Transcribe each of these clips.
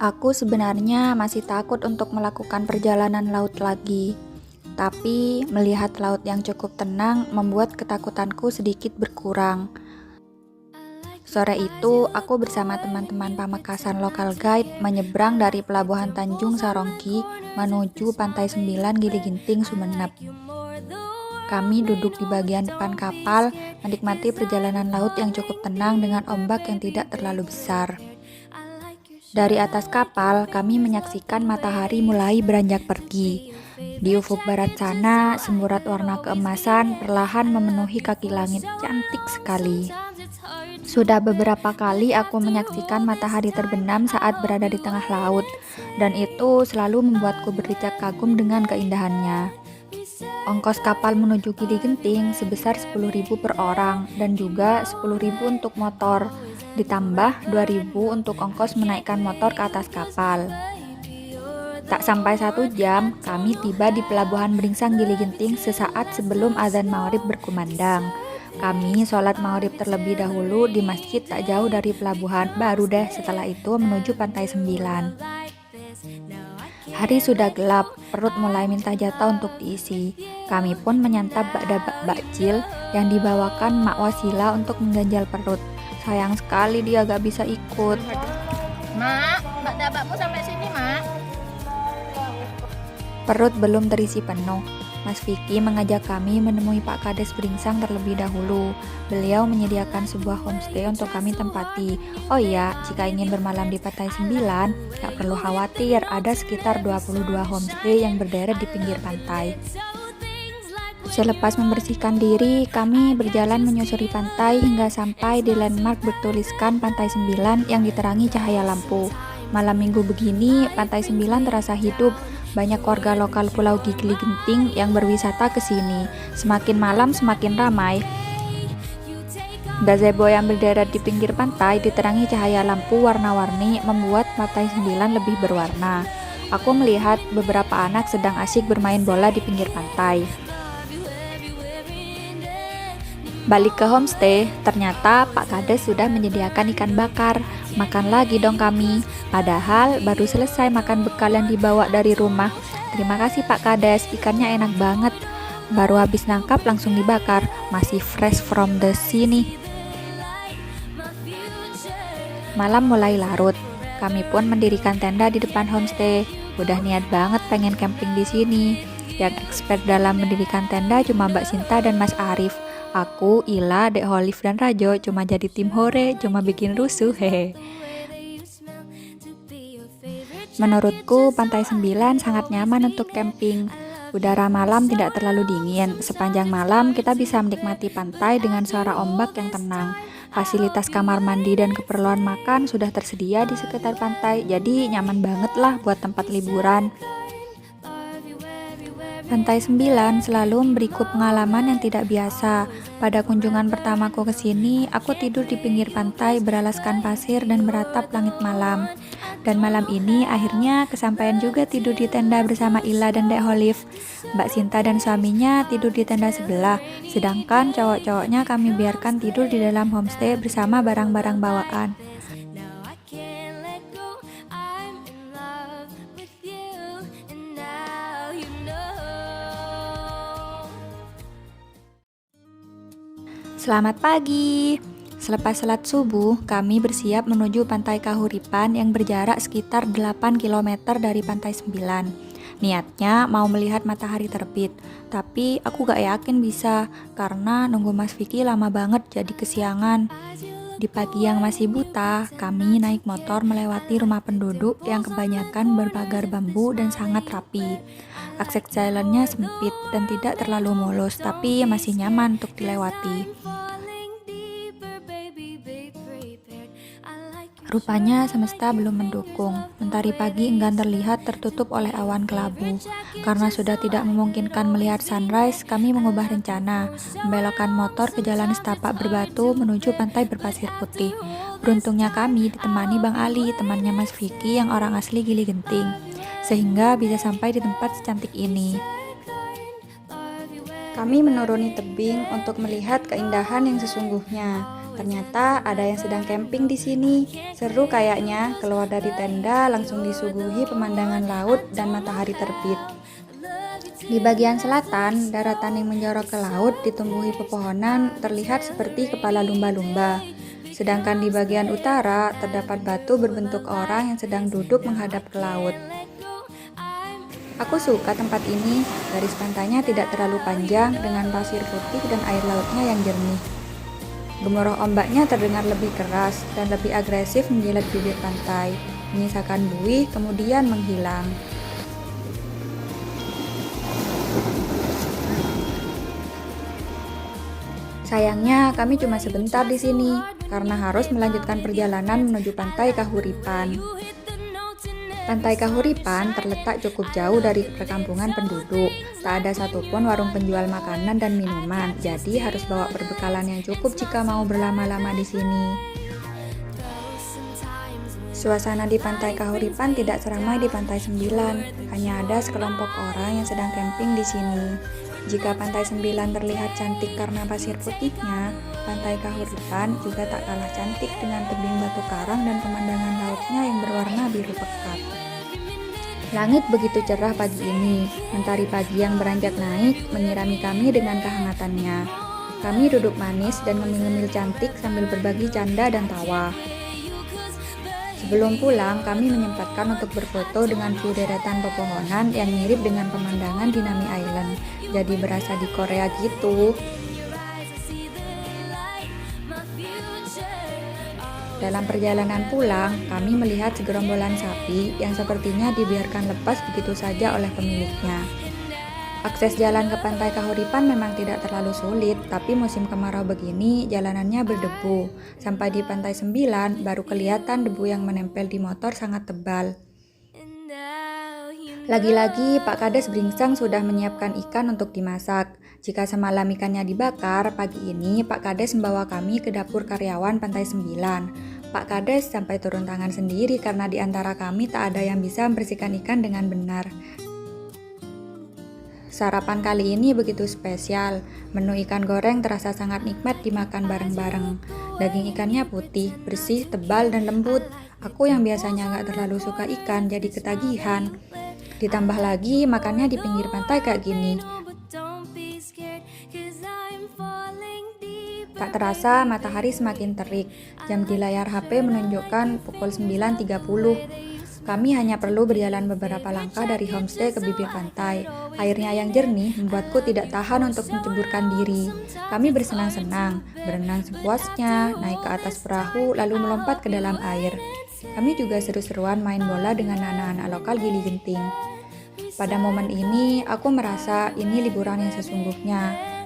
Aku sebenarnya masih takut untuk melakukan perjalanan laut lagi, tapi melihat laut yang cukup tenang membuat ketakutanku sedikit berkurang. Sore itu, aku bersama teman-teman Pamekasan Local Guide menyeberang dari Pelabuhan Tanjung Sarongki menuju Pantai Sembilan Gili Ginting, Sumeneb. Kami duduk di bagian depan kapal, menikmati perjalanan laut yang cukup tenang dengan ombak yang tidak terlalu besar. Dari atas kapal, kami menyaksikan matahari mulai beranjak pergi. Di ufuk barat sana, semburat warna keemasan perlahan memenuhi kaki langit cantik sekali. Sudah beberapa kali aku menyaksikan matahari terbenam saat berada di tengah laut, dan itu selalu membuatku berdecak kagum dengan keindahannya. Ongkos kapal menuju Gili Genting sebesar 10.000 per orang dan juga 10.000 untuk motor, ditambah 2.000 untuk ongkos menaikkan motor ke atas kapal. Tak sampai 1 jam, kami tiba di Pelabuhan Beringsang Gili Genting sesaat sebelum azan maghrib berkumandang. Kami sholat maghrib terlebih dahulu di masjid tak jauh dari pelabuhan, baru deh setelah itu menuju Pantai Sembilan. Hari sudah gelap, perut mulai minta jatah untuk diisi. Kami pun menyantap bakcil yang dibawakan Mak Wasila untuk mengganjal perut. Sayang sekali dia gak bisa ikut. Mak, bakmu sampai sini, Mak. Perut belum terisi penuh. Mas Vicky mengajak kami menemui Pak Kades Beringsang terlebih dahulu. Beliau menyediakan sebuah homestay untuk kami tempati. Oh iya, jika ingin bermalam di Pantai Sembilan, gak perlu khawatir, ada sekitar 22 homestay yang berderet di pinggir pantai. Selepas membersihkan diri, kami berjalan menyusuri pantai hingga sampai di landmark bertuliskan Pantai Sembilan yang diterangi cahaya lampu. Malam minggu begini, Pantai Sembilan terasa hidup. Banyak warga lokal Pulau Gili Genting yang berwisata ke sini. Semakin malam semakin ramai. Gazebo yang berderet di pinggir pantai diterangi cahaya lampu warna-warni membuat Pantai Sembilan lebih berwarna. Aku melihat beberapa anak sedang asyik bermain bola di pinggir pantai. Balik ke homestay, ternyata Pak Kades sudah menyediakan ikan bakar. Makan lagi dong kami. Padahal baru selesai makan bekal yang dibawa dari rumah. Terima kasih Pak Kades, ikannya enak banget. Baru habis nangkap langsung dibakar, masih fresh from the sea nih. Malam mulai larut. Kami pun mendirikan tenda di depan homestay. Udah niat banget pengen camping di sini. Yang expert dalam mendirikan tenda cuma Mbak Sinta dan Mas Arif. Aku, Ila, Dek Holif, dan Rajo cuma jadi tim hore, cuma bikin rusuh, hehe. Menurutku, Pantai Sembilan sangat nyaman untuk camping. Udara malam tidak terlalu dingin. Sepanjang malam kita bisa menikmati pantai dengan suara ombak yang tenang. Fasilitas kamar mandi dan keperluan makan sudah tersedia di sekitar pantai, jadi nyaman banget lah buat tempat liburan. Pantai Sembilan selalu memberiku pengalaman yang tidak biasa. Pada kunjungan pertamaku ke sini, aku tidur di pinggir pantai beralaskan pasir dan beratap langit malam. Dan malam ini akhirnya kesampaian juga tidur di tenda bersama Ila dan Dek Holif. Mbak Sinta dan suaminya tidur di tenda sebelah, sedangkan cowok-cowoknya kami biarkan tidur di dalam homestay bersama barang-barang bawaan. Selamat pagi. Selepas salat subuh, kami bersiap menuju Pantai Kahuripan yang berjarak sekitar 8 km dari Pantai Sembilan. Niatnya mau melihat matahari terbit, tapi aku gak yakin bisa karena nunggu Mas Vicky lama banget jadi kesiangan. Di pagi yang masih buta, kami naik motor melewati rumah penduduk yang kebanyakan berpagar bambu dan sangat rapi. Akses jalannya sempit dan tidak terlalu mulus, tapi masih nyaman untuk dilewati. Rupanya semesta belum mendukung. Mentari pagi enggan terlihat tertutup oleh awan kelabu. Karena sudah tidak memungkinkan melihat sunrise, kami mengubah rencana, membelokkan motor ke jalan setapak berbatu menuju pantai berpasir putih. Beruntungnya kami ditemani Bang Ali, temannya Mas Vicky yang orang asli Gili Genting, sehingga bisa sampai di tempat secantik ini. Kami menuruni tebing untuk melihat keindahan yang sesungguhnya. Ternyata ada yang sedang camping di sini. Seru kayaknya, keluar dari tenda langsung disuguhi pemandangan laut dan matahari terbit. Di bagian selatan, daratan yang menjorok ke laut ditumbuhi pepohonan terlihat seperti kepala lumba-lumba. Sedangkan di bagian utara, terdapat batu berbentuk orang yang sedang duduk menghadap ke laut. Aku suka tempat ini, garis pantainya tidak terlalu panjang dengan pasir putih dan air lautnya yang jernih. Gemuruh ombaknya terdengar lebih keras dan lebih agresif menjilat bibir pantai, menyisakan buih kemudian menghilang. Sayangnya kami cuma sebentar di sini karena harus melanjutkan perjalanan menuju Pantai Kahuripan. Pantai Kahuripan terletak cukup jauh dari perkampungan penduduk. Tak ada satupun warung penjual makanan dan minuman, jadi harus bawa perbekalan yang cukup jika mau berlama-lama di sini. Suasana di Pantai Kahuripan tidak seramai di Pantai Sembilan, hanya ada sekelompok orang yang sedang camping di sini. Jika Pantai Sembilan terlihat cantik karena pasir putihnya, Pantai Kahuripan juga tak kalah cantik dengan tebing batu karang dan pemandangan lautnya yang berwarna biru pekat. Langit begitu cerah pagi ini, mentari pagi yang beranjak naik menyirami kami dengan kehangatannya. Kami duduk manis dan ngemil-ngemil cantik sambil berbagi canda dan tawa. Sebelum pulang, kami menyempatkan untuk berfoto dengan view deretan pepohonan yang mirip dengan pemandangan di Nami Island. Jadi berasa di Korea gitu. Dalam perjalanan pulang, kami melihat segerombolan sapi yang sepertinya dibiarkan lepas begitu saja oleh pemiliknya. Akses jalan ke Pantai Kahuripan memang tidak terlalu sulit, tapi musim kemarau begini jalanannya berdebu. Sampai di Pantai Sembilan, baru kelihatan debu yang menempel di motor sangat tebal. Lagi-lagi Pak Kades Bringsang sudah menyiapkan ikan untuk dimasak. Jika semalam ikannya dibakar, pagi ini Pak Kades membawa kami ke dapur karyawan Pantai Sembilan. Pak Kades sampai turun tangan sendiri karena di antara kami tak ada yang bisa membersihkan ikan dengan benar. Sarapan kali ini begitu spesial. Menu ikan goreng terasa sangat nikmat dimakan bareng-bareng. Daging ikannya putih, bersih, tebal, dan lembut. Aku yang biasanya nggak terlalu suka ikan jadi ketagihan. Ditambah lagi makannya di pinggir pantai kayak gini. Tak terasa matahari semakin terik. Jam di layar HP menunjukkan pukul 9.30. Kami hanya perlu berjalan beberapa langkah dari homestay ke bibir pantai. Airnya yang jernih membuatku tidak tahan untuk menceburkan diri. Kami bersenang-senang, berenang sepuasnya, naik ke atas perahu, lalu melompat ke dalam air. Kami juga seru-seruan main bola dengan anak-anak lokal Gili Genting. Pada momen ini, aku merasa ini liburan yang sesungguhnya.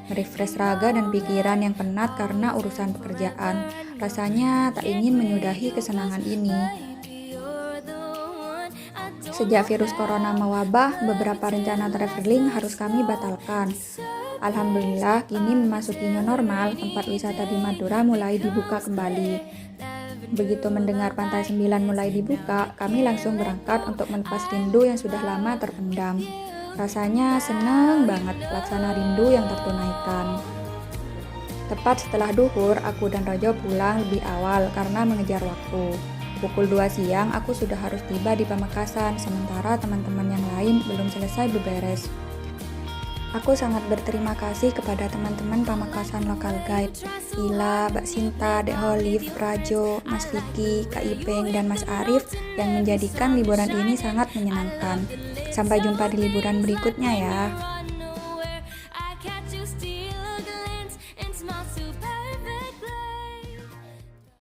Merefresh raga dan pikiran yang penat karena urusan pekerjaan. Rasanya tak ingin menyudahi kesenangan ini. Sejak virus corona mewabah, beberapa rencana traveling harus kami batalkan. Alhamdulillah, kini memasuki new normal, tempat wisata di Madura mulai dibuka kembali. Begitu mendengar Pantai Sembilan mulai dibuka, kami langsung berangkat untuk melepas rindu yang sudah lama terpendam. Rasanya senang banget, laksana rindu yang tertunaikan. Tepat setelah duhur, aku dan Rojo pulang lebih awal karena mengejar waktu. Pukul 2 siang aku sudah harus tiba di Pamekasan, sementara teman-teman yang lain belum selesai beberes. Aku sangat berterima kasih kepada teman-teman Pamekasan Local Guide, Ila, Mbak Sinta, Dek Olive, Rajo, Mas Vicky, Kak Ipeng, dan Mas Arif yang menjadikan liburan ini sangat menyenangkan. Sampai jumpa di liburan berikutnya ya.